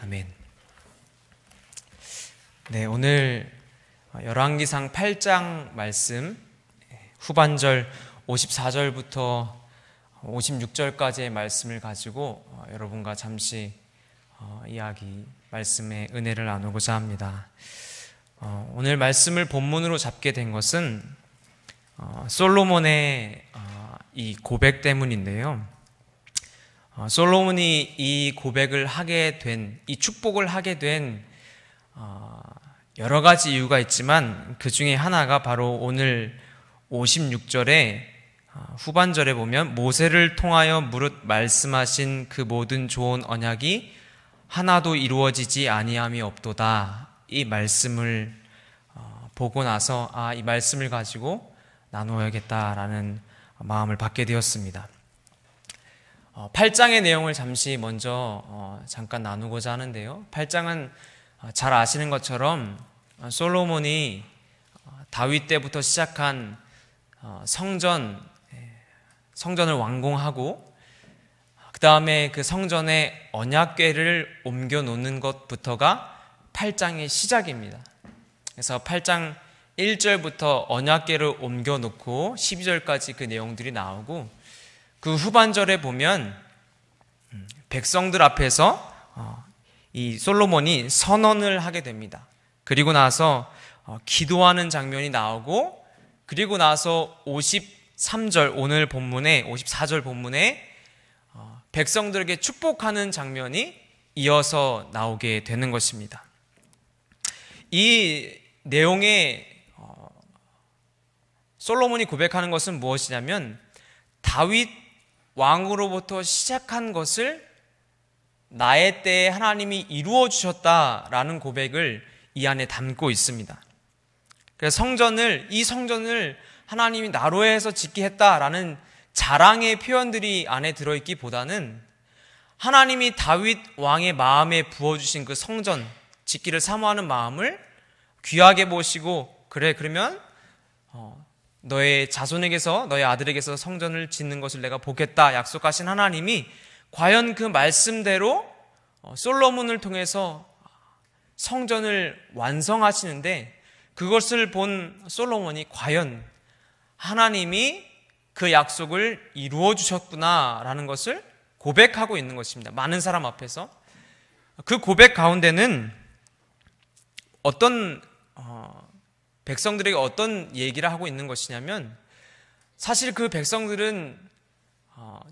아멘. 네, 오늘 열왕기상 8장 말씀 후반절 54절부터 56절까지의 말씀을 가지고 여러분과 잠시 이야기, 말씀의 은혜를 나누고자 합니다. 오늘 말씀을 본문으로 잡게 된 것은 솔로몬의 이 고백 때문인데요. 솔로몬이 이 고백을 하게 된, 이 축복을 하게 된 여러 가지 이유가 있지만 그 중에 하나가 바로 오늘 56절에 후반절에 보면 모세를 통하여 무릇 말씀하신 그 모든 좋은 언약이 하나도 이루어지지 아니함이 없도다. 이 말씀을 보고 나서 이 말씀을 가지고 나누어야겠다라는 마음을 받게 되었습니다. 8장의 내용을 잠시 먼저 잠깐 나누고자 하는데요. 8장은 잘 아시는 것처럼 솔로몬이 다윗 때부터 시작한 성전을 완공하고 그 다음에 그 성전에 언약궤를 옮겨 놓는 것부터가 8장의 시작입니다. 그래서 8장 1절부터 언약궤를 옮겨 놓고 12절까지 그 내용들이 나오고 그 후반절에 보면 백성들 앞에서 이 솔로몬이 선언을 하게 됩니다. 그리고 나서 기도하는 장면이 나오고 그리고 나서 53절 오늘 본문에 54절 본문에 백성들에게 축복하는 장면이 이어서 나오게 되는 것입니다. 이 내용에 솔로몬이 고백하는 것은 무엇이냐면 다윗 왕으로부터 시작한 것을 나의 때에 하나님이 이루어 주셨다라는 고백을 이 안에 담고 있습니다. 그래서 이 성전을 하나님이 나로 해서 짓게 했다라는 자랑의 표현들이 안에 들어있기보다는 하나님이 다윗 왕의 마음에 부어주신 그 성전 짓기를 사모하는 마음을 귀하게 보시고 그러면 너의 자손에게서 너의 아들에게서 성전을 짓는 것을 내가 보겠다 약속하신 하나님이 과연 그 말씀대로 솔로몬을 통해서 성전을 완성하시는데 그것을 본 솔로몬이 과연 하나님이 그 약속을 이루어 주셨구나라는 것을 고백하고 있는 것입니다. 많은 사람 앞에서. 그 고백 가운데는 백성들에게 어떤 얘기를 하고 있는 것이냐면 사실 그 백성들은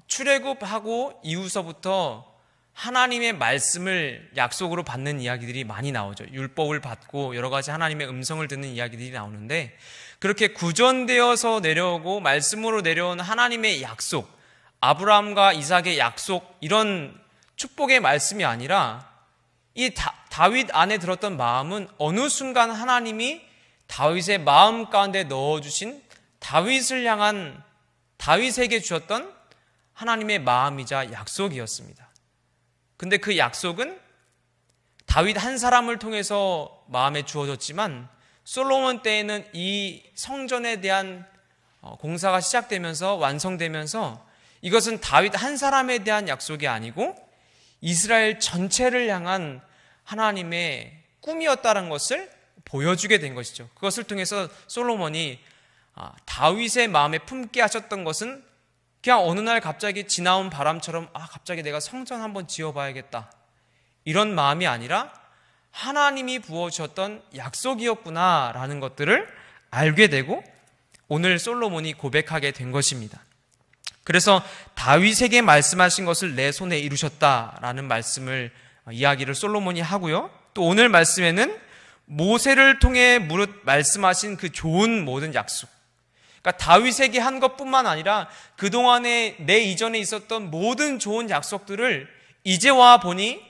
출애굽하고 이후서부터 하나님의 말씀을 약속으로 받는 이야기들이 많이 나오죠. 율법을 받고 여러 가지 하나님의 음성을 듣는 이야기들이 나오는데 그렇게 구전되어서 내려오고 말씀으로 내려온 하나님의 약속, 아브라함과 이삭의 약속, 이런 축복의 말씀이 아니라 이 다윗 안에 들었던 마음은 어느 순간 하나님이 다윗의 마음 가운데 넣어주신 다윗을 향한 다윗에게 주었던 하나님의 마음이자 약속이었습니다. 근데 그 약속은 다윗 한 사람을 통해서 마음에 주어졌지만 솔로몬 때에는 이 성전에 대한 공사가 시작되면서 완성되면서 이것은 다윗 한 사람에 대한 약속이 아니고 이스라엘 전체를 향한 하나님의 꿈이었다는 것을 보여주게 된 것이죠. 그것을 통해서 솔로몬이 다윗의 마음에 품게 하셨던 것은 그냥 어느 날 갑자기 지나온 바람처럼 갑자기 내가 성전 한번 지어봐야겠다 이런 마음이 아니라 하나님이 부어주셨던 약속이었구나라는 것들을 알게 되고 오늘 솔로몬이 고백하게 된 것입니다. 그래서 다윗에게 말씀하신 것을 내 손에 이루셨다라는 이야기를 솔로몬이 하고요. 또 오늘 말씀에는 모세를 통해 무릇 말씀하신 그 좋은 모든 약속, 그러니까 다윗에게 한 것뿐만 아니라 그동안에 내 이전에 있었던 모든 좋은 약속들을 이제 와 보니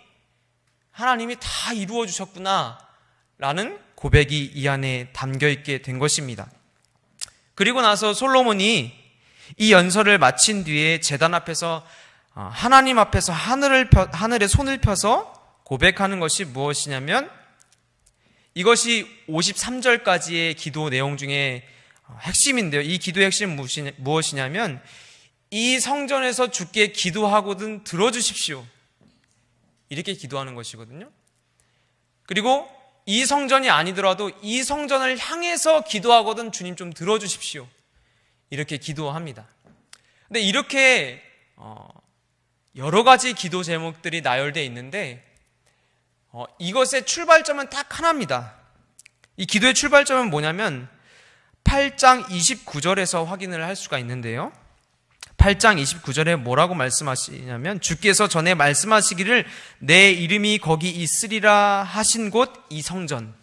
하나님이 다 이루어 주셨구나 라는 고백이 이 안에 담겨 있게 된 것입니다. 그리고 나서 솔로몬이 이 연설을 마친 뒤에 제단 앞에서 하나님 앞에서 하늘에 손을 펴서 고백하는 것이 무엇이냐면 이것이 53절까지의 기도 내용 중에 핵심인데요. 이 기도의 핵심은 무엇이냐면 이 성전에서 주께 기도하거든 들어주십시오. 이렇게 기도하는 것이거든요. 그리고 이 성전이 아니더라도 이 성전을 향해서 기도하거든 주님 좀 들어주십시오. 이렇게 기도합니다. 근데 이렇게 여러 가지 기도 제목들이 나열되어 있는데 이것의 출발점은 딱 하나입니다. 이 기도의 출발점은 뭐냐면 8장 29절에서 확인을 할 수가 있는데요. 8장 29절에 뭐라고 말씀하시냐면 주께서 전에 말씀하시기를 내 이름이 거기 있으리라 하신 곳 이 성전.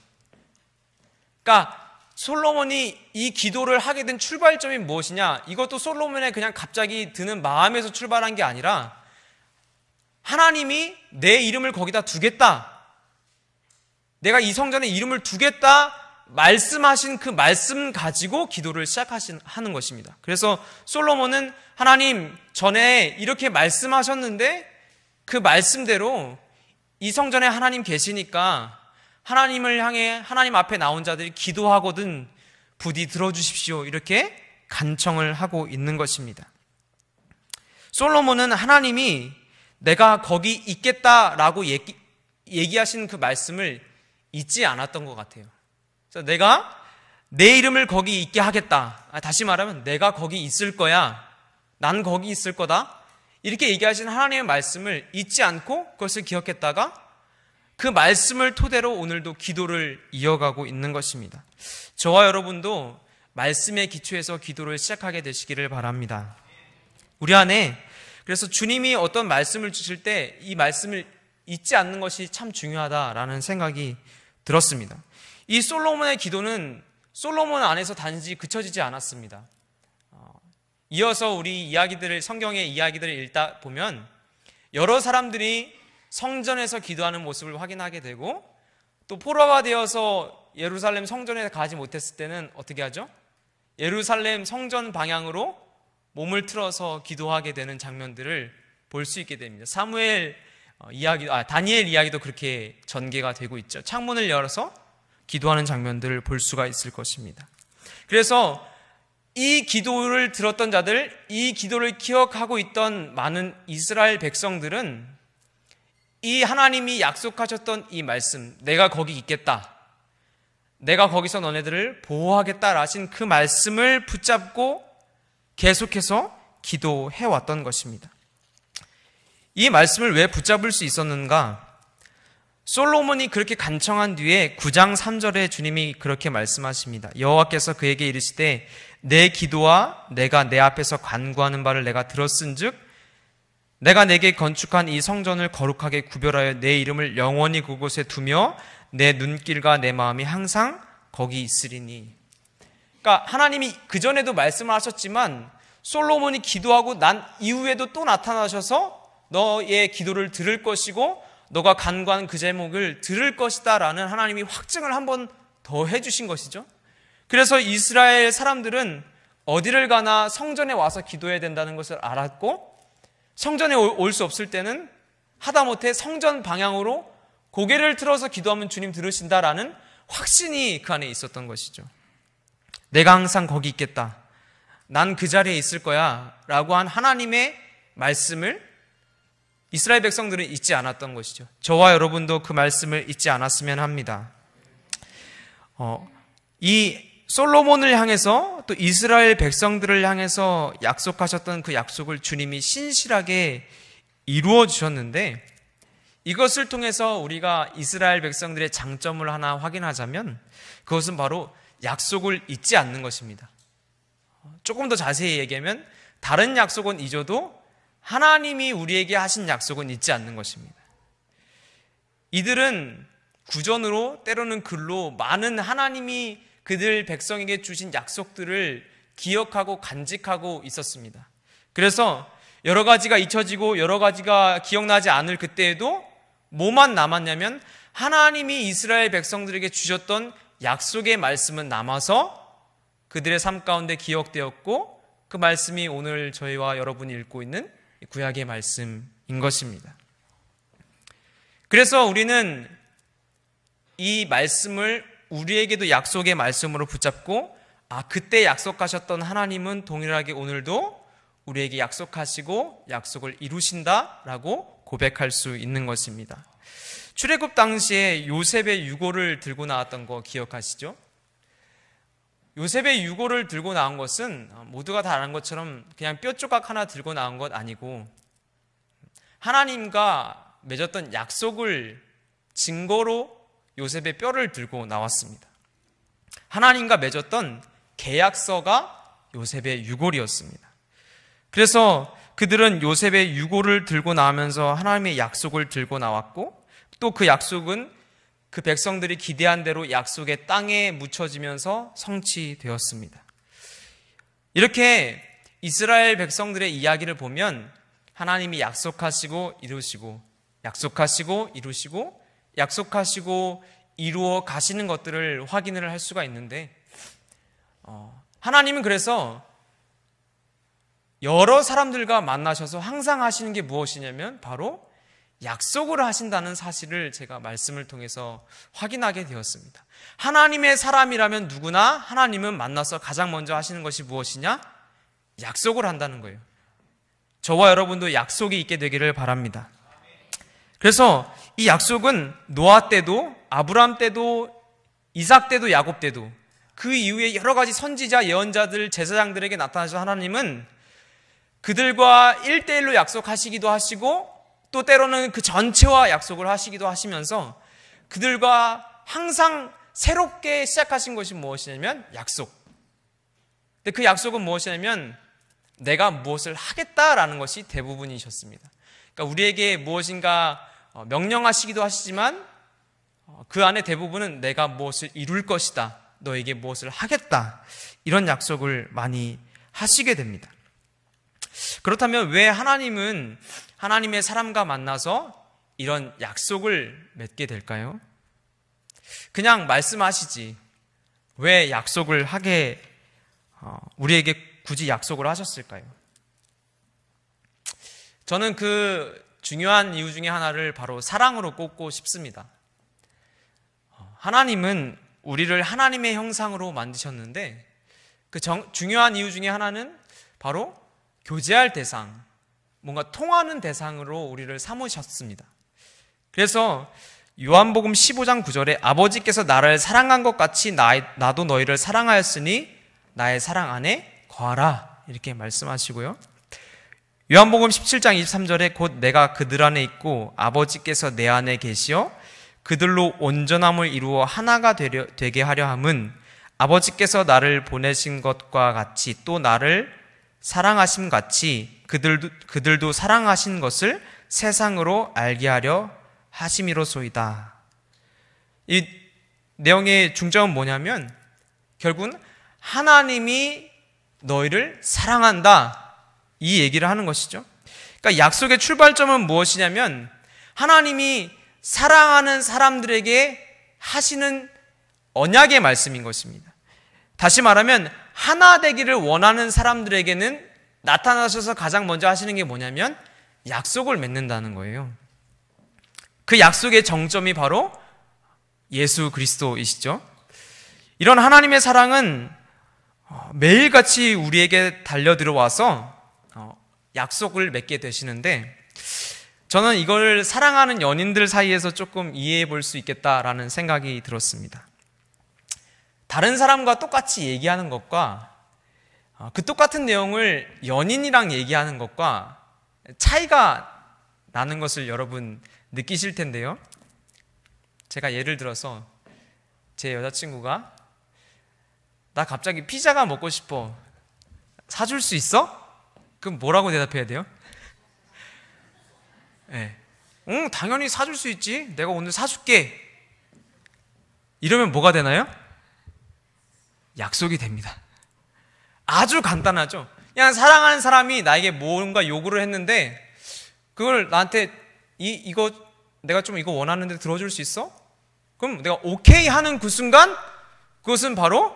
그러니까 솔로몬이 이 기도를 하게 된 출발점이 무엇이냐? 이것도 솔로몬의 그냥 갑자기 드는 마음에서 출발한 게 아니라 하나님이 내 이름을 거기다 두겠다. 내가 이 성전에 이름을 두겠다. 말씀하신 그 말씀 가지고 기도를 하는 것입니다. 그래서 솔로몬은 하나님 전에 이렇게 말씀하셨는데 그 말씀대로 이 성전에 하나님 계시니까 하나님을 향해 하나님 앞에 나온 자들이 기도하거든 부디 들어주십시오. 이렇게 간청을 하고 있는 것입니다. 솔로몬은 하나님이 내가 거기 있겠다라고 얘기하신 그 말씀을 잊지 않았던 것 같아요. 그래서 내가 내 이름을 거기 있게 하겠다. 다시 말하면 내가 거기 있을 거야. 난 거기 있을 거다. 이렇게 얘기하신 하나님의 말씀을 잊지 않고 그것을 기억했다가 그 말씀을 토대로 오늘도 기도를 이어가고 있는 것입니다. 저와 여러분도 말씀의 기초에서 기도를 시작하게 되시기를 바랍니다. 우리 안에 그래서 주님이 어떤 말씀을 주실 때 이 말씀을 잊지 않는 것이 참 중요하다라는 생각이 들었습니다. 이 솔로몬의 기도는 솔로몬 안에서 단지 그쳐지지 않았습니다. 이어서 우리 성경의 이야기들을 읽다 보면 여러 사람들이 성전에서 기도하는 모습을 확인하게 되고 또 포로가 되어서 예루살렘 성전에 가지 못했을 때는 어떻게 하죠? 예루살렘 성전 방향으로 몸을 틀어서 기도하게 되는 장면들을 볼 수 있게 됩니다. 다니엘 이야기도 그렇게 전개가 되고 있죠. 창문을 열어서 기도하는 장면들을 볼 수가 있을 것입니다. 그래서 이 기도를 들었던 자들, 이 기도를 기억하고 있던 많은 이스라엘 백성들은 이 하나님이 약속하셨던 이 말씀, 내가 거기 있겠다, 내가 거기서 너네들을 보호하겠다 하신 그 말씀을 붙잡고 계속해서 기도해왔던 것입니다. 이 말씀을 왜 붙잡을 수 있었는가? 솔로몬이 그렇게 간청한 뒤에 9장 3절에 주님이 그렇게 말씀하십니다. 여호와께서 그에게 이르시되 내 기도와 내가 내 앞에서 간구하는 바를 내가 들었은즉 내가 내게 건축한 이 성전을 거룩하게 구별하여 내 이름을 영원히 그곳에 두며 내 눈길과 내 마음이 항상 거기 있으리니. 그러니까 하나님이 그전에도 말씀을 하셨지만 솔로몬이 기도하고 난 이후에도 또 나타나셔서 너의 기도를 들을 것이고 너가 간구한 그 제목을 들을 것이다 라는 하나님이 확증을 한 번 더 해주신 것이죠. 그래서 이스라엘 사람들은 어디를 가나 성전에 와서 기도해야 된다는 것을 알았고 성전에 올 수 없을 때는 하다못해 성전 방향으로 고개를 틀어서 기도하면 주님 들으신다라는 확신이 그 안에 있었던 것이죠. 내가 항상 거기 있겠다. 난 그 자리에 있을 거야 라고 한 하나님의 말씀을 이스라엘 백성들은 잊지 않았던 것이죠. 저와 여러분도 그 말씀을 잊지 않았으면 합니다. 이 솔로몬을 향해서 또 이스라엘 백성들을 향해서 약속하셨던 그 약속을 주님이 신실하게 이루어 주셨는데 이것을 통해서 우리가 이스라엘 백성들의 장점을 하나 확인하자면 그것은 바로 약속을 잊지 않는 것입니다. 조금 더 자세히 얘기하면 다른 약속은 잊어도 하나님이 우리에게 하신 약속은 잊지 않는 것입니다. 이들은 구전으로 때로는 글로 많은 하나님이 그들 백성에게 주신 약속들을 기억하고 간직하고 있었습니다. 그래서 여러 가지가 잊혀지고 여러 가지가 기억나지 않을 그때에도 뭐만 남았냐면 하나님이 이스라엘 백성들에게 주셨던 약속의 말씀은 남아서 그들의 삶 가운데 기억되었고 그 말씀이 오늘 저희와 여러분이 읽고 있는 구약의 말씀인 것입니다. 그래서 우리는 이 말씀을 우리에게도 약속의 말씀으로 붙잡고 그때 약속하셨던 하나님은 동일하게 오늘도 우리에게 약속하시고 약속을 이루신다라고 고백할 수 있는 것입니다. 출애굽 당시에 요셉의 유고를 들고 나왔던 거 기억하시죠? 요셉의 유고를 들고 나온 것은 모두가 다 아는 것처럼 그냥 뼈 조각 하나 들고 나온 것 아니고 하나님과 맺었던 약속을 증거로 요셉의 뼈를 들고 나왔습니다. 하나님과 맺었던 계약서가 요셉의 유골이었습니다. 그래서 그들은 요셉의 유골을 들고 나오면서 하나님의 약속을 들고 나왔고, 또 그 약속은 그 백성들이 기대한 대로 약속의 땅에 묻혀지면서 성취되었습니다. 이렇게 이스라엘 백성들의 이야기를 보면 하나님이 약속하시고 이루시고, 약속하시고 이루시고, 약속하시고 이루어 가시는 것들을 확인을 할 수가 있는데, 하나님은 그래서 여러 사람들과 만나셔서 항상 하시는 게 무엇이냐면 바로 약속을 하신다는 사실을 제가 말씀을 통해서 확인하게 되었습니다. 하나님의 사람이라면 누구나 하나님은 만나서 가장 먼저 하시는 것이 무엇이냐? 약속을 한다는 거예요. 저와 여러분도 약속이 있게 되기를 바랍니다. 그래서 이 약속은 노아 때도, 아브라함 때도, 이삭 때도, 야곱 때도, 그 이후에 여러 가지 선지자, 예언자들, 제사장들에게 나타나셔서 하나님은 그들과 1대1로 약속하시기도 하시고, 또 때로는 그 전체와 약속을 하시기도 하시면서 그들과 항상 새롭게 시작하신 것이 무엇이냐면 약속. 근데 그 약속은 무엇이냐면 내가 무엇을 하겠다라는 것이 대부분이셨습니다. 그러니까 우리에게 무엇인가 명령하시기도 하시지만 그 안에 대부분은 내가 무엇을 이룰 것이다, 너에게 무엇을 하겠다, 이런 약속을 많이 하시게 됩니다. 그렇다면 왜 하나님은 하나님의 사람과 만나서 이런 약속을 맺게 될까요? 그냥 말씀하시지 왜 약속을 하게, 우리에게 굳이 약속을 하셨을까요? 저는 그 중요한 이유 중에 하나를 바로 사랑으로 꼽고 싶습니다. 하나님은 우리를 하나님의 형상으로 만드셨는데 그 중요한 이유 중에 하나는 바로 교제할 대상, 뭔가 통하는 대상으로 우리를 삼으셨습니다. 그래서 요한복음 15장 9절에 아버지께서 나를 사랑한 것 같이 나도 너희를 사랑하였으니 나의 사랑 안에 거하라, 이렇게 말씀하시고요. 요한복음 17장 23절에 곧 내가 그들 안에 있고 아버지께서 내 안에 계시어 그들로 온전함을 이루어 하나가 되게 하려 함은 아버지께서 나를 보내신 것과 같이 또 나를 사랑하심 같이 그들도 사랑하신 것을 세상으로 알게 하려 하심이로소이다. 이 내용의 중점은 뭐냐면 결국은 하나님이 너희를 사랑한다, 이 얘기를 하는 것이죠. 그러니까 약속의 출발점은 무엇이냐면 하나님이 사랑하는 사람들에게 하시는 언약의 말씀인 것입니다. 다시 말하면 하나 되기를 원하는 사람들에게는 나타나셔서 가장 먼저 하시는 게 뭐냐면 약속을 맺는다는 거예요. 그 약속의 정점이 바로 예수 그리스도이시죠. 이런 하나님의 사랑은 매일같이 우리에게 달려들어와서 약속을 맺게 되시는데, 저는 이걸 사랑하는 연인들 사이에서 조금 이해해 볼 수 있겠다라는 생각이 들었습니다. 다른 사람과 똑같이 얘기하는 것과 그 똑같은 내용을 연인이랑 얘기하는 것과 차이가 나는 것을 여러분 느끼실 텐데요. 제가 예를 들어서 제 여자친구가 나 갑자기 피자가 먹고 싶어, 사줄 수 있어? 그럼 뭐라고 대답해야 돼요? 네. 당연히 사줄 수 있지, 내가 오늘 사줄게, 이러면 뭐가 되나요? 약속이 됩니다. 아주 간단하죠. 그냥 사랑하는 사람이 나에게 뭔가 요구를 했는데 그걸 나한테 이거 내가 좀 이거 원하는데 들어줄 수 있어? 그럼 내가 오케이 하는 그 순간 그것은 바로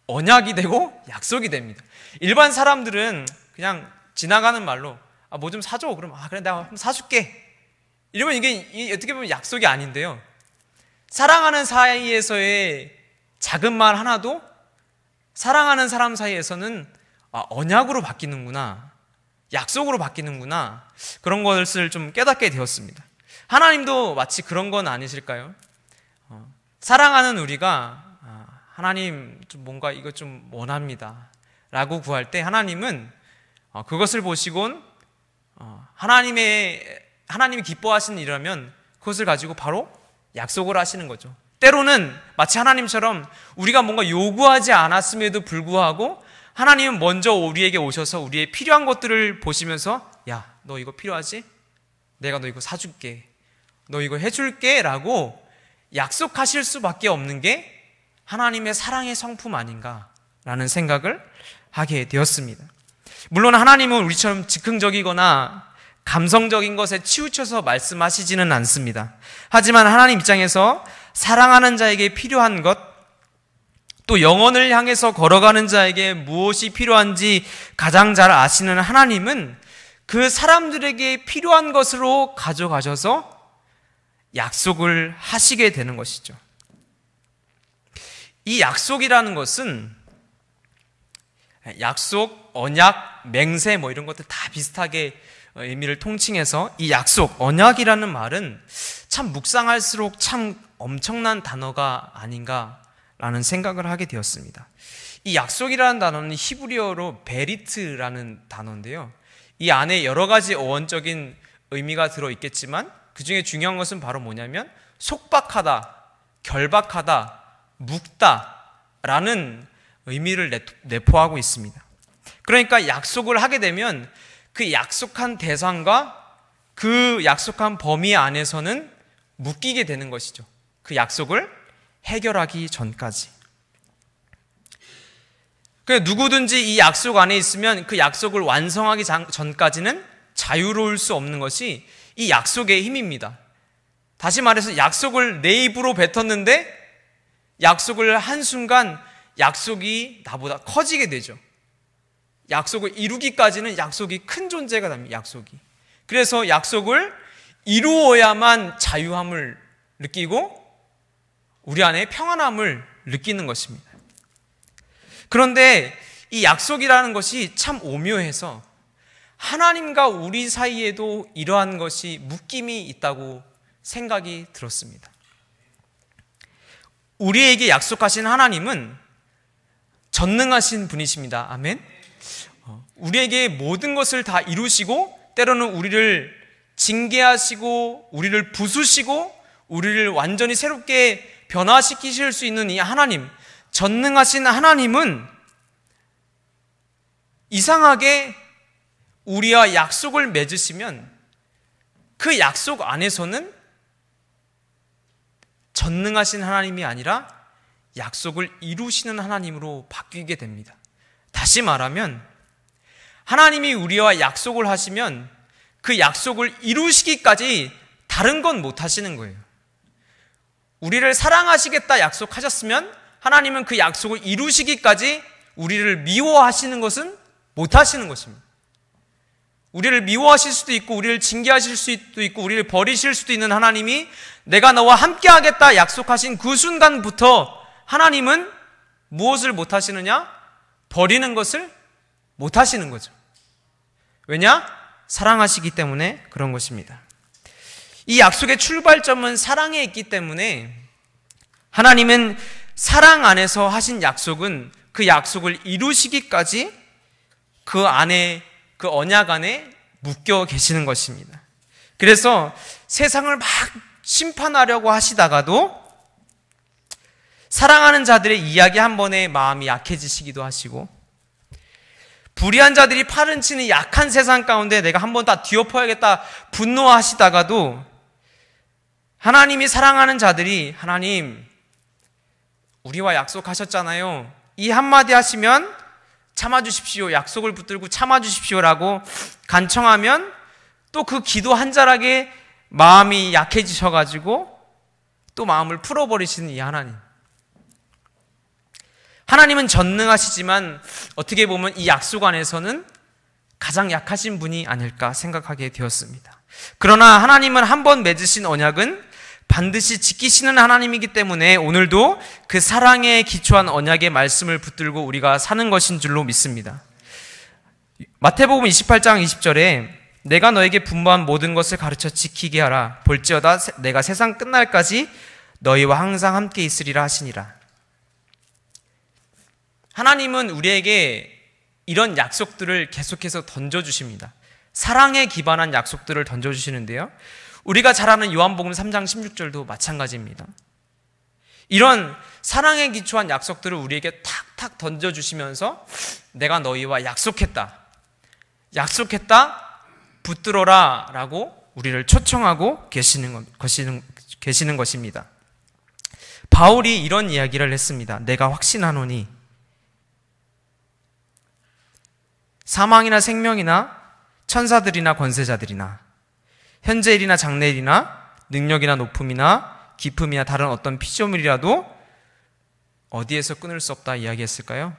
언약이 되고 약속이 됩니다. 일반 사람들은 그냥 지나가는 말로 뭐 좀 사줘, 그럼 그래 내가 한번 사줄게, 이러면 이게 어떻게 보면 약속이 아닌데요, 사랑하는 사이에서의 작은 말 하나도 사랑하는 사람 사이에서는 언약으로 바뀌는구나, 약속으로 바뀌는구나. 그런 것을 좀 깨닫게 되었습니다. 하나님도 마치 그런 건 아니실까요? 사랑하는 우리가 하나님 좀 뭔가 이거 좀 원합니다 라고 구할 때 하나님은 그것을 보시곤 하나님이 기뻐하시는 일이라면 그것을 가지고 바로 약속을 하시는 거죠. 때로는 마치 하나님처럼 우리가 뭔가 요구하지 않았음에도 불구하고 하나님은 먼저 우리에게 오셔서 우리의 필요한 것들을 보시면서 야, 너 이거 필요하지? 내가 너 이거 사줄게. 너 이거 해줄게 라고 약속하실 수밖에 없는 게 하나님의 사랑의 성품 아닌가라는 생각을 하게 되었습니다. 물론 하나님은 우리처럼 즉흥적이거나 감성적인 것에 치우쳐서 말씀하시지는 않습니다. 하지만 하나님 입장에서 사랑하는 자에게 필요한 것, 또 영혼을 향해서 걸어가는 자에게 무엇이 필요한지 가장 잘 아시는 하나님은 그 사람들에게 필요한 것으로 가져가셔서 약속을 하시게 되는 것이죠. 이 약속이라는 것은 약속, 언약, 맹세 뭐 이런 것들 다 비슷하게 의미를 통칭해서 이 약속, 언약이라는 말은 참 묵상할수록 참 엄청난 단어가 아닌가라는 생각을 하게 되었습니다. 이 약속이라는 단어는 히브리어로 베리트라는 단어인데요. 이 안에 여러 가지 어원적인 의미가 들어있겠지만 그 중에 중요한 것은 바로 뭐냐면 속박하다, 결박하다, 묶다라는 의미를 내포하고 있습니다. 그러니까 약속을 하게 되면 그 약속한 대상과 그 약속한 범위 안에서는 묶이게 되는 것이죠. 그 약속을 해결하기 전까지. 누구든지 이 약속 안에 있으면 그 약속을 완성하기 전까지는 자유로울 수 없는 것이 이 약속의 힘입니다. 다시 말해서 약속을 내 입으로 뱉었는데 약속을 한순간 약속이 나보다 커지게 되죠. 약속을 이루기까지는 약속이 큰 존재가 됩니다. 약속이. 그래서 약속을 이루어야만 자유함을 느끼고 우리 안에 평안함을 느끼는 것입니다. 그런데 이 약속이라는 것이 참 오묘해서 하나님과 우리 사이에도 이러한 것이 묶임이 있다고 생각이 들었습니다. 우리에게 약속하신 하나님은 전능하신 분이십니다. 아멘. 우리에게 모든 것을 다 이루시고 때로는 우리를 징계하시고 우리를 부수시고 우리를 완전히 새롭게 변화시키실 수 있는 이 하나님, 전능하신 하나님은 이상하게 우리와 약속을 맺으시면 그 약속 안에서는 전능하신 하나님이 아니라 약속을 이루시는 하나님으로 바뀌게 됩니다. 다시 말하면 하나님이 우리와 약속을 하시면 그 약속을 이루시기까지 다른 건 못 하시는 거예요. 우리를 사랑하시겠다 약속하셨으면 하나님은 그 약속을 이루시기까지 우리를 미워하시는 것은 못 하시는 것입니다. 우리를 미워하실 수도 있고 우리를 징계하실 수도 있고 우리를 버리실 수도 있는 하나님이 내가 너와 함께 하겠다 약속하신 그 순간부터 하나님은 무엇을 못 하시느냐? 버리는 것을 못 하시는 거죠. 왜냐? 사랑하시기 때문에 그런 것입니다. 이 약속의 출발점은 사랑에 있기 때문에 하나님은 사랑 안에서 하신 약속은 그 약속을 이루시기까지 그 안에, 그 언약 안에 묶여 계시는 것입니다. 그래서 세상을 막 심판하려고 하시다가도 사랑하는 자들의 이야기 한 번에 마음이 약해지시기도 하시고 불의한 자들이 팔은 치는 약한 세상 가운데 내가 한 번 다 뒤엎어야겠다 분노하시다가도 하나님이 사랑하는 자들이 하나님 우리와 약속하셨잖아요. 이 한마디 하시면 참아주십시오. 약속을 붙들고 참아주십시오라고 간청하면 또 그 기도 한 자락에 마음이 약해지셔가지고 또 마음을 풀어버리시는 이 하나님. 하나님은 전능하시지만 어떻게 보면 이 약속 안에서는 가장 약하신 분이 아닐까 생각하게 되었습니다. 그러나 하나님은 한 번 맺으신 언약은 반드시 지키시는 하나님이기 때문에 오늘도 그 사랑에 기초한 언약의 말씀을 붙들고 우리가 사는 것인 줄로 믿습니다. 마태복음 28장 20절에 내가 너에게 분부한 모든 것을 가르쳐 지키게 하라. 볼지어다 내가 세상 끝날까지 너희와 항상 함께 있으리라 하시니라. 하나님은 우리에게 이런 약속들을 계속해서 던져주십니다. 사랑에 기반한 약속들을 던져주시는데요. 우리가 잘 아는 요한복음 3장 16절도 마찬가지입니다. 이런 사랑에 기초한 약속들을 우리에게 탁탁 던져주시면서 내가 너희와 약속했다. 붙들어라 라고 우리를 초청하고 계시는 것입니다. 바울이 이런 이야기를 했습니다. 내가 확신하노니 사망이나 생명이나 천사들이나 권세자들이나 현재일이나 장래일이나 능력이나 높음이나 깊음이나 다른 어떤 피조물이라도 어디에서 끊을 수 없다 이야기했을까요?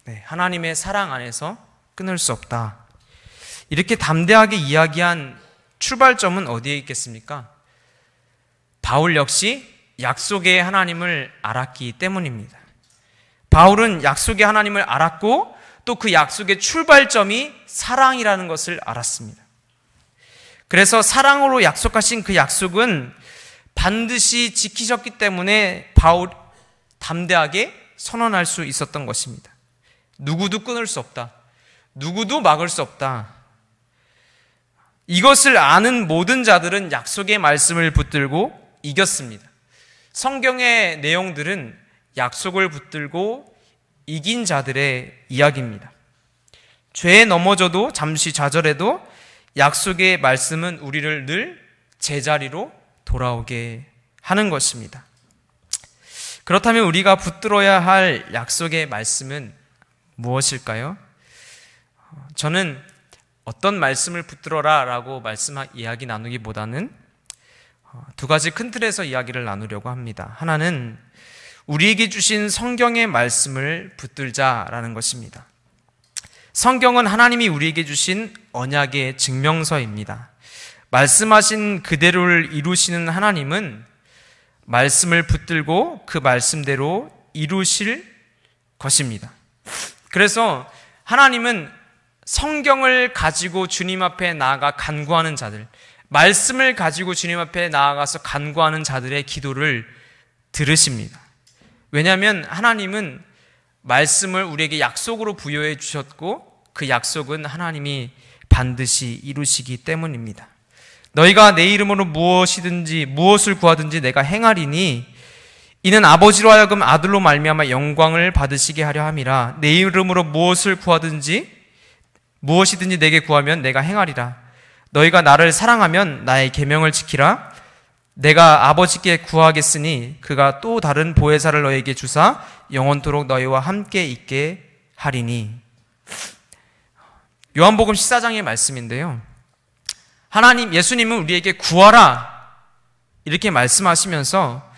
네, 하나님의 사랑 안에서 끊을 수 없다. 이렇게 담대하게 이야기한 출발점은 어디에 있겠습니까? 바울 역시 약속의 하나님을 알았기 때문입니다. 바울은 약속의 하나님을 알았고 또 그 약속의 출발점이 사랑이라는 것을 알았습니다. 그래서 사랑으로 약속하신 그 약속은 반드시 지키셨기 때문에 바울 담대하게 선언할 수 있었던 것입니다. 누구도 끊을 수 없다. 누구도 막을 수 없다. 이것을 아는 모든 자들은 약속의 말씀을 붙들고 이겼습니다. 성경의 내용들은 약속을 붙들고 이긴 자들의 이야기입니다. 죄에 넘어져도 잠시 좌절해도 약속의 말씀은 우리를 늘 제자리로 돌아오게 하는 것입니다. 그렇다면 우리가 붙들어야 할 약속의 말씀은 무엇일까요? 저는 어떤 말씀을 붙들어라 라고 이야기 나누기보다는 두 가지 큰 틀에서 이야기를 나누려고 합니다. 하나는 우리에게 주신 성경의 말씀을 붙들자라는 것입니다. 성경은 하나님이 우리에게 주신 언약의 증명서입니다. 말씀하신 그대로를 이루시는 하나님은 말씀을 붙들고 그 말씀대로 이루실 것입니다. 그래서 하나님은 성경을 가지고 주님 앞에 나아가 간구하는 자들, 말씀을 가지고 주님 앞에 나아가서 간구하는 자들의 기도를 들으십니다. 왜냐하면 하나님은 말씀을 우리에게 약속으로 부여해 주셨고 그 약속은 하나님이 반드시 이루시기 때문입니다. 너희가 내 이름으로 무엇을 구하든지 내가 행하리니 이는 아버지로 하여금 아들로 말미암아 영광을 받으시게 하려 함이라. 내 이름으로 무엇이든지 내게 구하면 내가 행하리라. 너희가 나를 사랑하면 나의 계명을 지키라. 내가 아버지께 구하겠으니 그가 또 다른 보혜사를 너희에게 주사 영원토록 너희와 함께 있게 하리니. 요한복음 14장의 말씀인데요. 예수님은 우리에게 구하라 이렇게 말씀하시면서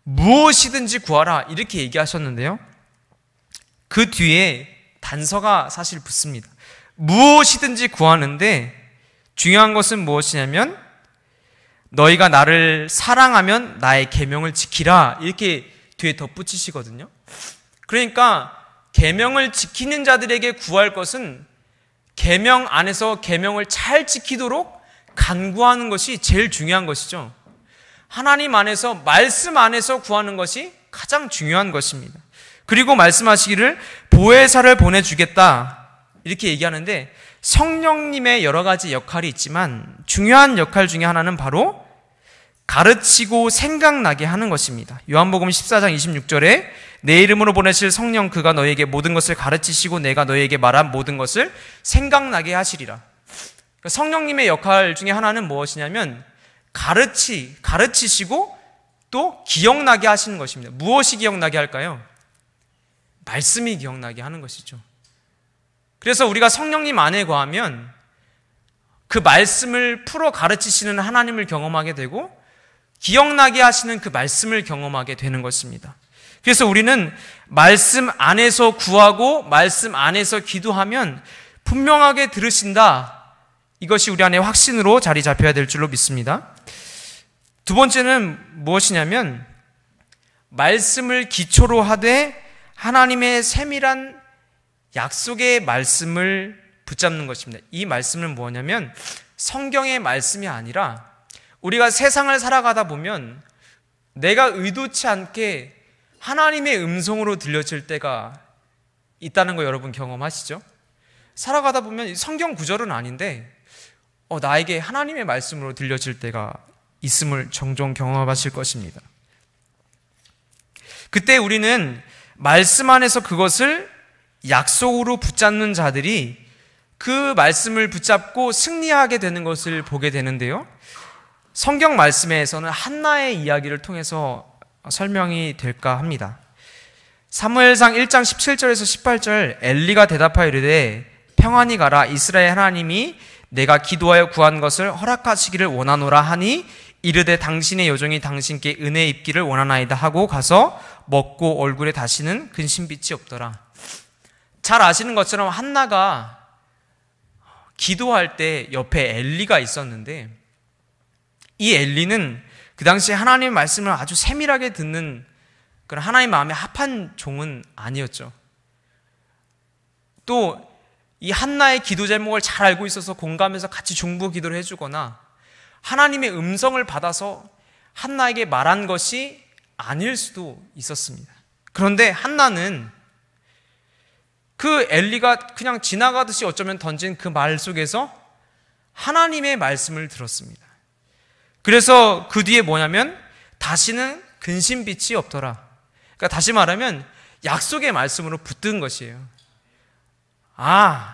무엇이든지 구하라 이렇게 얘기하셨는데요. 그 뒤에 단서가 사실 붙습니다. 무엇이든지 구하는데 중요한 것은 무엇이냐면 너희가 나를 사랑하면 나의 계명을 지키라 이렇게 뒤에 덧붙이시거든요. 그러니까 계명을 지키는 자들에게 구할 것은 계명 안에서 계명을 잘 지키도록 간구하는 것이 제일 중요한 것이죠. 하나님 안에서 말씀 안에서 구하는 것이 가장 중요한 것입니다. 그리고 말씀하시기를 보혜사를 보내주겠다 이렇게 얘기하는데 성령님의 여러 가지 역할이 있지만 중요한 역할 중에 하나는 바로 가르치고 생각나게 하는 것입니다. 요한복음 14장 26절에 내 이름으로 보내실 성령 그가 너희에게 모든 것을 가르치시고 내가 너희에게 말한 모든 것을 생각나게 하시리라. 그러니까 성령님의 역할 중에 하나는 무엇이냐면 가르치시고 또 기억나게 하시는 것입니다. 무엇이 기억나게 할까요? 말씀이 기억나게 하는 것이죠. 그래서 우리가 성령님 안에 거하면 그 말씀을 풀어 가르치시는 하나님을 경험하게 되고 기억나게 하시는 그 말씀을 경험하게 되는 것입니다. 그래서 우리는 말씀 안에서 구하고 말씀 안에서 기도하면 분명하게 들으신다. 이것이 우리 안에 확신으로 자리 잡혀야 될 줄로 믿습니다. 두 번째는 무엇이냐면 말씀을 기초로 하되 하나님의 세밀한 약속의 말씀을 붙잡는 것입니다. 이 말씀은 뭐냐면 성경의 말씀이 아니라 우리가 세상을 살아가다 보면 내가 의도치 않게 하나님의 음성으로 들려질 때가 있다는 거 여러분 경험하시죠? 살아가다 보면 성경 구절은 아닌데 나에게 하나님의 말씀으로 들려질 때가 있음을 종종 경험하실 것입니다. 그때 우리는 말씀 안에서 그것을 약속으로 붙잡는 자들이 그 말씀을 붙잡고 승리하게 되는 것을 보게 되는데요. 성경 말씀에서는 한나의 이야기를 통해서 설명이 될까 합니다. 사무엘상 1장 17절에서 18절 엘리가 대답하여 이르되 평안히 가라 이스라엘 하나님이 내가 기도하여 구한 것을 허락하시기를 원하노라 하니 이르되 당신의 여종이 당신께 은혜 입기를 원하나이다 하고 가서 먹고 얼굴에 다시는 근심빛이 없더라. 잘 아시는 것처럼 한나가 기도할 때 옆에 엘리가 있었는데 이 엘리는 그 당시에 하나님의 말씀을 아주 세밀하게 듣는 그런 하나님 마음에 합한 종은 아니었죠. 또 이 한나의 기도 제목을 잘 알고 있어서 공감해서 같이 중보 기도를 해주거나 하나님의 음성을 받아서 한나에게 말한 것이 아닐 수도 있었습니다. 그런데 한나는 그 엘리가 그냥 지나가듯이 어쩌면 던진 그 말 속에서 하나님의 말씀을 들었습니다. 그래서 그 뒤에 뭐냐면 다시는 근심빛이 없더라. 그러니까 다시 말하면 약속의 말씀으로 붙든 것이에요.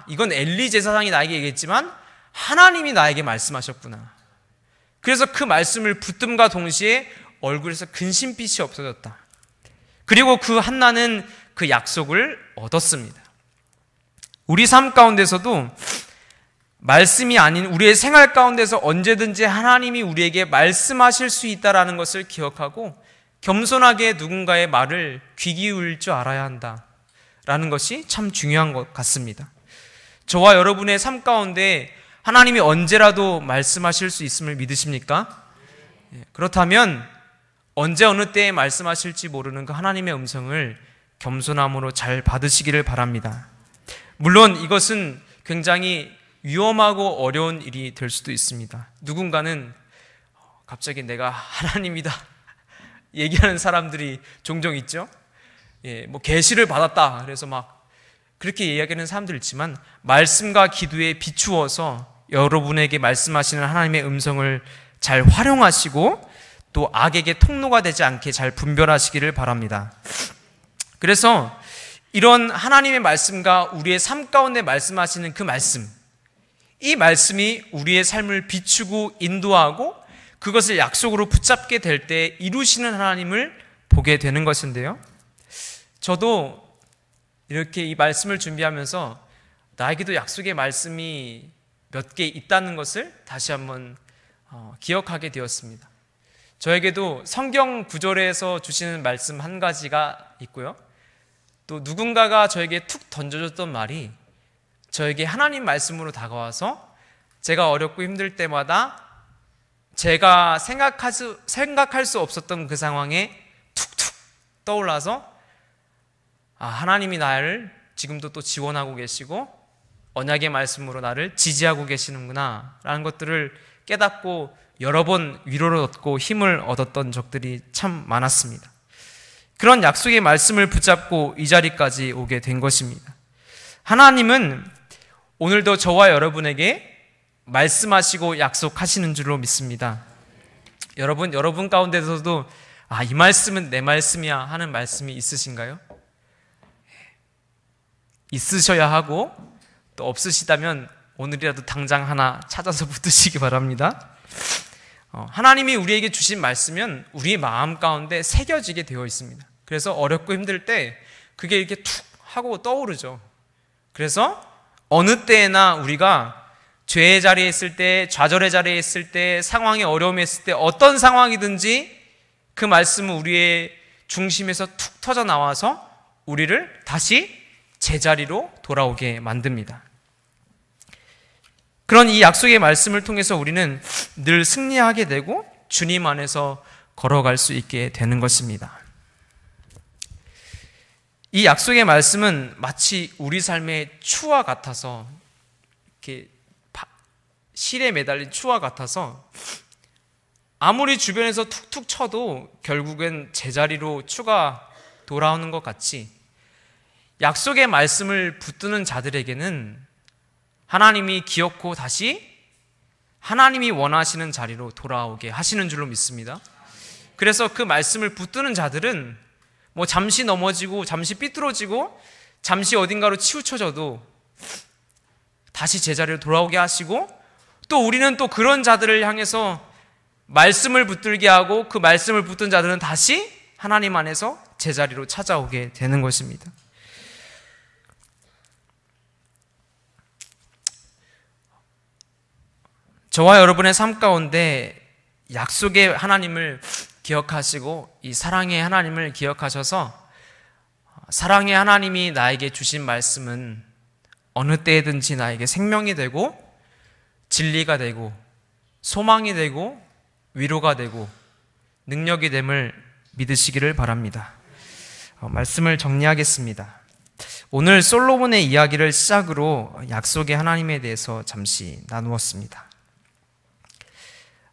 이건 엘리 제사장이 나에게 얘기했지만 하나님이 나에게 말씀하셨구나. 그래서 그 말씀을 붙듦과 동시에 얼굴에서 근심빛이 없어졌다. 그리고 그 한나는 그 약속을 얻었습니다. 우리 삶 가운데서도 말씀이 아닌 우리의 생활 가운데서 언제든지 하나님이 우리에게 말씀하실 수 있다는 것을 기억하고 겸손하게 누군가의 말을 귀 기울일 줄 알아야 한다라는 것이 참 중요한 것 같습니다. 저와 여러분의 삶 가운데 하나님이 언제라도 말씀하실 수 있음을 믿으십니까? 그렇다면 언제 어느 때에 말씀하실지 모르는 그 하나님의 음성을 겸손함으로 잘 받으시기를 바랍니다. 물론 이것은 굉장히 위험하고 어려운 일이 될 수도 있습니다. 누군가는 갑자기 내가 하나님이다 얘기하는 사람들이 종종 있죠. 계시를 받았다 그래서 막 그렇게 이야기하는 사람들 있지만 말씀과 기도에 비추어서 여러분에게 말씀하시는 하나님의 음성을 잘 활용하시고 또 악에게 통로가 되지 않게 잘 분별하시기를 바랍니다. 그래서 이런 하나님의 말씀과 우리의 삶 가운데 말씀하시는 그 말씀, 이 말씀이 우리의 삶을 비추고 인도하고 그것을 약속으로 붙잡게 될 때 이루시는 하나님을 보게 되는 것인데요. 저도 이렇게 이 말씀을 준비하면서 나에게도 약속의 말씀이 몇 개 있다는 것을 다시 한번 기억하게 되었습니다. 저에게도 성경 구절에서 주시는 말씀 한 가지가 있고요. 또 누군가가 저에게 툭 던져줬던 말이 저에게 하나님 말씀으로 다가와서 제가 어렵고 힘들 때마다 제가 생각할 수 없었던 그 상황에 툭툭 떠올라서 하나님이 나를 지금도 또 지원하고 계시고 언약의 말씀으로 나를 지지하고 계시는구나 라는 것들을 깨닫고 여러 번 위로를 얻고 힘을 얻었던 적들이 참 많았습니다. 그런 약속의 말씀을 붙잡고 이 자리까지 오게 된 것입니다. 하나님은 오늘도 저와 여러분에게 말씀하시고 약속하시는 줄로 믿습니다. 여러분 가운데서도 이 말씀은 내 말씀이야 하는 말씀이 있으신가요? 있으셔야 하고 또 없으시다면 오늘이라도 당장 하나 찾아서 붙으시기 바랍니다. 하나님이 우리에게 주신 말씀은 우리 마음 가운데 새겨지게 되어 있습니다. 그래서 어렵고 힘들 때 그게 이렇게 툭 하고 떠오르죠. 그래서 어느 때나 우리가 죄의 자리에 있을 때, 좌절의 자리에 있을 때, 상황이 어려움에 있을 때 어떤 상황이든지 그 말씀은 우리의 중심에서 툭 터져 나와서 우리를 다시 제자리로 돌아오게 만듭니다. 그런 이 약속의 말씀을 통해서 우리는 늘 승리하게 되고 주님 안에서 걸어갈 수 있게 되는 것입니다. 이 약속의 말씀은 마치 우리 삶의 추와 같아서, 이렇게 실에 매달린 추와 같아서 아무리 주변에서 툭툭 쳐도 결국엔 제자리로 추가 돌아오는 것 같이, 약속의 말씀을 붙드는 자들에게는 하나님이 기어코 다시 하나님이 원하시는 자리로 돌아오게 하시는 줄로 믿습니다. 그래서 그 말씀을 붙드는 자들은 뭐 잠시 넘어지고 잠시 삐뚤어지고 잠시 어딘가로 치우쳐져도 다시 제자리로 돌아오게 하시고, 또 우리는 또 그런 자들을 향해서 말씀을 붙들게 하고 그 말씀을 붙든 자들은 다시 하나님 안에서 제자리로 찾아오게 되는 것입니다. 저와 여러분의 삶 가운데 약속의 하나님을 기억하시고 이 사랑의 하나님을 기억하셔서, 사랑의 하나님이 나에게 주신 말씀은 어느 때든지 나에게 생명이 되고 진리가 되고 소망이 되고 위로가 되고 능력이 됨을 믿으시기를 바랍니다. 말씀을 정리하겠습니다. 오늘 솔로몬의 이야기를 시작으로 약속의 하나님에 대해서 잠시 나누었습니다.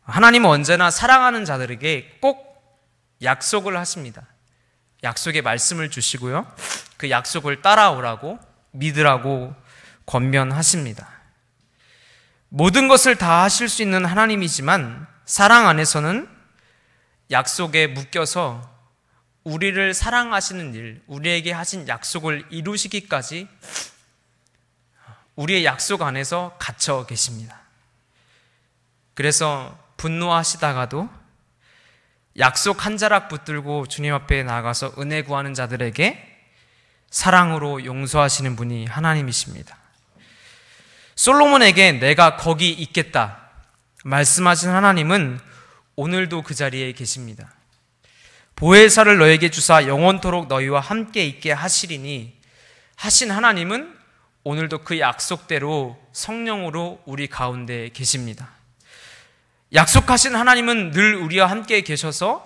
하나님은 언제나 사랑하는 자들에게 꼭 약속을 하십니다. 약속의 말씀을 주시고요, 그 약속을 따라오라고 믿으라고 권면하십니다. 모든 것을 다 하실 수 있는 하나님이지만 사랑 안에서는 약속에 묶여서 우리를 사랑하시는 일, 우리에게 하신 약속을 이루시기까지 우리의 약속 안에서 갇혀 계십니다. 그래서 분노하시다가도 약속 한 자락 붙들고 주님 앞에 나아가서 은혜 구하는 자들에게 사랑으로 용서하시는 분이 하나님이십니다. 솔로몬에게 내가 거기 있겠다 말씀하신 하나님은 오늘도 그 자리에 계십니다. 보혜사를 너에게 주사 영원토록 너희와 함께 있게 하시리니 하신 하나님은 오늘도 그 약속대로 성령으로 우리 가운데 계십니다. 약속하신 하나님은 늘 우리와 함께 계셔서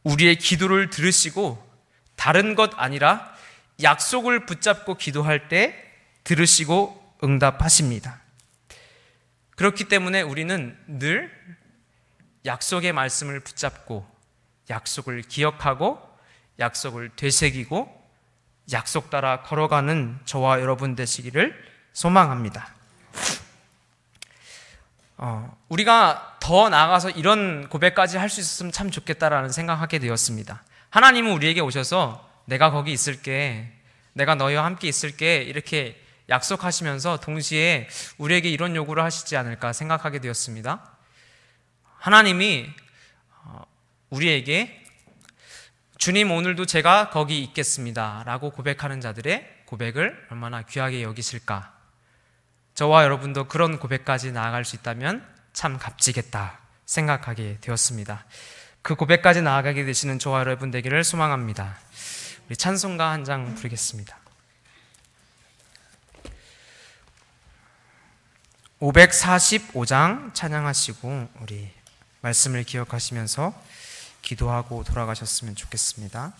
우리의 기도를 들으시고 다른 것 아니라 약속을 붙잡고 기도할 때 들으시고 응답하십니다. 그렇기 때문에 우리는 늘 약속의 말씀을 붙잡고 약속을 기억하고 약속을 되새기고 약속 따라 걸어가는 저와 여러분 되시기를 소망합니다. 우리가 더 나아가서 이런 고백까지 할 수 있었으면 참 좋겠다라는 생각하게 되었습니다. 하나님은 우리에게 오셔서 내가 거기 있을게, 내가 너희와 함께 있을게 이렇게 약속하시면서 동시에 우리에게 이런 요구를 하시지 않을까 생각하게 되었습니다. 하나님이 우리에게 주님 오늘도 제가 거기 있겠습니다 라고 고백하는 자들의 고백을 얼마나 귀하게 여기실까. 저와 여러분도 그런 고백까지 나아갈 수 있다면 참 값지겠다 생각하게 되었습니다. 그 고백까지 나아가게 되시는 저와 여러분 되기를 소망합니다. 우리 찬송가 한 장 부르겠습니다. 545장 찬양하시고 우리 말씀을 기억하시면서 기도하고 돌아가셨으면 좋겠습니다.